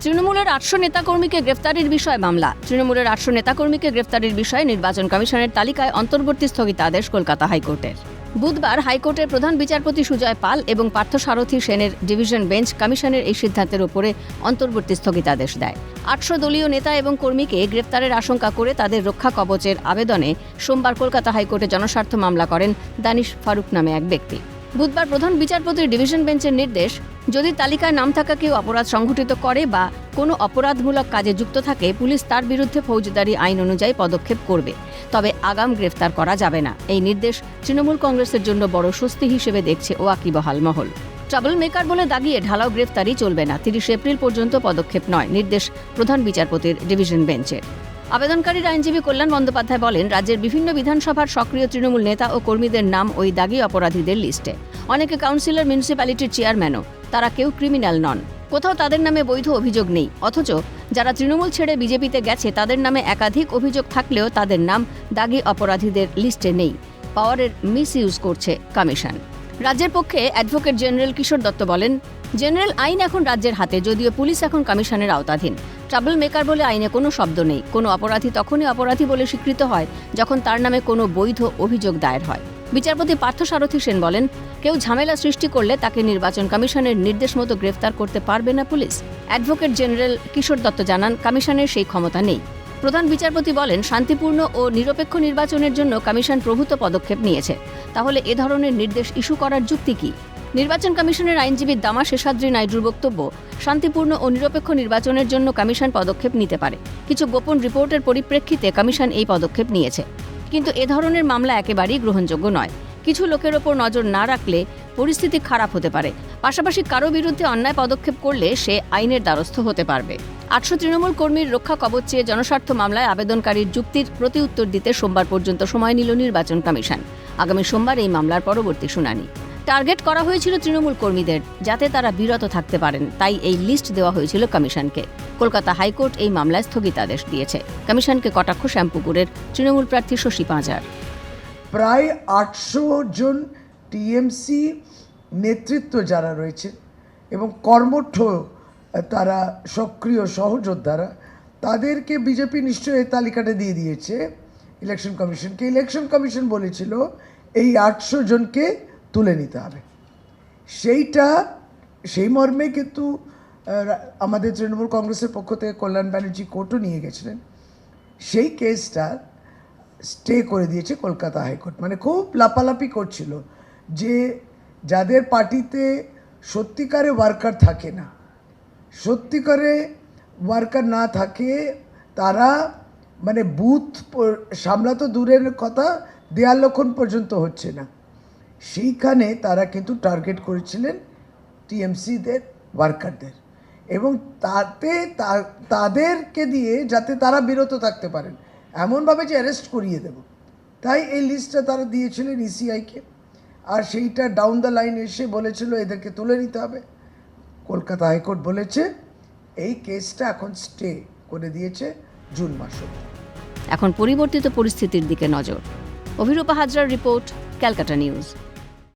তৃণমূলের 800 নেতাকর্মীকে গ্রেফতারির বিষয়ে মামলা। তৃণমূলের 800 নেতাকর্মীকে গ্রেফতারির বিষয়ে নির্বাচন কমিশনের তালিকায় অন্তর্বর্তী স্থগিতাদেশ কলকাতা হাইকোর্টের। বুধবার হাইকোর্টের প্রধান বিচারপতি সুজয় পাল এবং পার্থসারথী সেনের ডিভিশন বেঞ্চ কমিশনের এই সিদ্ধান্তের উপরে অন্তর্বর্তী স্থগিতাদেশ দেয়। 800 দলীয় নেতা এবং কর্মীকে গ্রেফতারের আশঙ্কা করে তাদের রক্ষা কবচের আবেদনে সোমবার কলকাতা হাইকোর্টে জনস্বার্থ মামলা করেন দানিশ ফারুক নামে এক ব্যক্তি। বুধবার প্রধান বিচারপতির ডিভিশন বেঞ্চের নির্দেশ, যদি তালিকায় নাম থাকা কেউ অপরাধ সংঘটিত করে বা কোনো অপরাধমূলক কাজে যুক্ত থাকে, পুলিশ তার বিরুদ্ধে ফৌজদারি আইন অনুযায়ী পদক্ষেপ করবে, তবে আগাম গ্রেফতার করা যাবে না। এই নির্দেশ তৃণমূল কংগ্রেসের জন্য বড় স্বস্তি হিসেবে দেখছে ওয়াকিবহাল মহল। ট্রাবল মেকার বলে দাগিয়ে ঢালাও গ্রেফতারি চলবে না, 30 এপ্রিল পর্যন্ত পদক্ষেপ নয়, নির্দেশ প্রধান বিচারপতির ডিভিশন বেঞ্চের। আবেদনকারীর আইনজীবী কল্যাণ বন্দ্যোপাধ্যায় বলেন, রাজ্যের বিভিন্ন বিধানসভার সক্রিয় তৃণমূল নেতা ও কর্মীদের নাম ওই দাগি অপরাধীদের লিস্টে। অনেকে কাউন্সিলর, মিউনিসিপ্যালিটির চেয়ারম্যানও। তারা কেউ ক্রিমিনাল নন, কোথাও তাদের নামে বৈধ অভিযোগ নেই। অথচ যারা তৃণমূল ছেড়ে বিজেপিতে গেছে তাদের নামে একাধিক অভিযোগ থাকলেও তাদের নাম দাগি অপরাধীদের লিস্টে নেই। পাওয়ারের মিসইউজ করছে কমিশন। রাজ্যের পক্ষে অ্যাডভোকেট জেনারেল কিশোর দত্ত বলেন, জেনারেল আইন এখন রাজ্যের হাতে, যদিও পুলিশ এখন কমিশনের আওতাধীন। ট্রাবল মেকার বলে আইনে কোনো শব্দ নেই। কোনো অপরাধী তখনই অপরাধী বলে স্বীকৃত হয় যখন তার নামে কোনো বৈধ অভিযোগ দায়ের হয়। বিচারপতি পার্থসারথী সেন বলেন, কেউ ঝামেলা সৃষ্টি করলে তাকে নির্বাচন কমিশনের নির্দেশ মতো গ্রেফতার করতে পারবে না পুলিশ। অ্যাডভোকেট জেনারেল কিশোর দত্ত জানান, কমিশনের সেই ক্ষমতা নেই। প্রধান বিচারপতি বলেন, শান্তিপূর্ণ ও নিরপেক্ষ নির্বাচনের জন্য কমিশন প্রভূত পদক্ষেপ নিয়েছে। তাহলে এ ধরনের নির্দেশ ইস্যু করার যুক্তি কি? নির্বাচন কমিশনের আইনজীবী দামা শেষাদ্রি নাইডুর বক্তব্য, শান্তিপূর্ণ ও নিরপেক্ষ নির্বাচনের জন্য কমিশন পদক্ষেপ নিতে পারে। কিছু গোপন রিপোর্টের পরিপ্রেক্ষিতে কমিশন এই পদক্ষেপ নিয়েছে। কিন্তু এ ধরনের মামলা একেবারেই গ্রহণযোগ্য নয়। কিছু লোকের ওপর নজর না রাখলে পরিস্থিতি খারাপ হতে পারে। পাশাপাশি কারো বিরুদ্ধে অন্যায় পদক্ষেপ করলে সে আইনের দ্বারস্থ হতে পারবে। 800 তৃণমূল কর্মীর রক্ষা কবচ চেয়ে জনস্বার্থ মামলায় আবেদনকারীর যুক্তির প্রতি উত্তর দিতে সোমবার পর্যন্ত সময় নিল নির্বাচন কমিশন। আগামী সোমবার এই মামলার পরবর্তী শুনানি। টার্গেট করা হয়েছিল তৃণমূল কর্মীদের, যাতে তারা বিরত থাকতে পারেন, তাই এই লিস্ট দেওয়া হয়েছিল কমিশনকে। কলকাতা হাইকোর্ট এই মামলায় স্থগিতাদেশ দিয়েছে। কমিশনকে কটাক্ষ শ্যামপুকুরের তৃণমূল প্রার্থী শশী পাঁজার। প্রায় 800 জন টিএমসি নেতৃত্ব যারা রয়েছে এবং কর্মঠ তারা সক্রিয় সহযোদ্ধারা, তাদেরকে বিজেপি নিশ্চয়ই এই তালিকাটা দিয়ে দিয়েছে ইলেকশন কমিশনকে। ইলেকশন কমিশন বলেছিল এই 800 জনকে তুলে নিতে হবে। সেই মর্মে কিন্তু আমাদের তৃণমূল কংগ্রেসের পক্ষ থেকে কল্যাণ ব্যানার্জি কোর্টও নিয়ে গেছিলেন। সেই কেসটা স্টে করে দিয়েছে কলকাতা হাইকোর্ট। মানে খুব লাপালাপি করছিল যে যাদের পার্টিতে সত্যিকারে ওয়ার্কার থাকে না, সত্যিকারে ওয়ার্কার না থাকে, তারা মানে বুথ সামলাতো দূরের কথা, দেয়াল লক্ষণ পর্যন্ত হচ্ছে না, সেইখানে তারা কিন্তু টার্গেট করেছিলেন টিএমসিদের ওয়ার্কারদের, এবং তাদেরকে দিয়ে যাতে তারা বিরত থাকতে পারেন এমনভাবে যে অ্যারেস্ট করিয়ে দেব। তাই এই লিস্টটা তারা দিয়েছিলেন ইসিআইকে, আর সেইটা ডাউন দ্য লাইন এসে বলেছিল এদেরকে তুলে নিতে হবে। কলকাতা হাইকোর্ট বলেছে এই কেসটা এখন স্টে করে দিয়েছে জুন মাস অবধি। এখন পরিবর্তিত পরিস্থিতির দিকে নজর। অভিরূপা হাজরার রিপোর্ট, ক্যালকাটা নিউজ।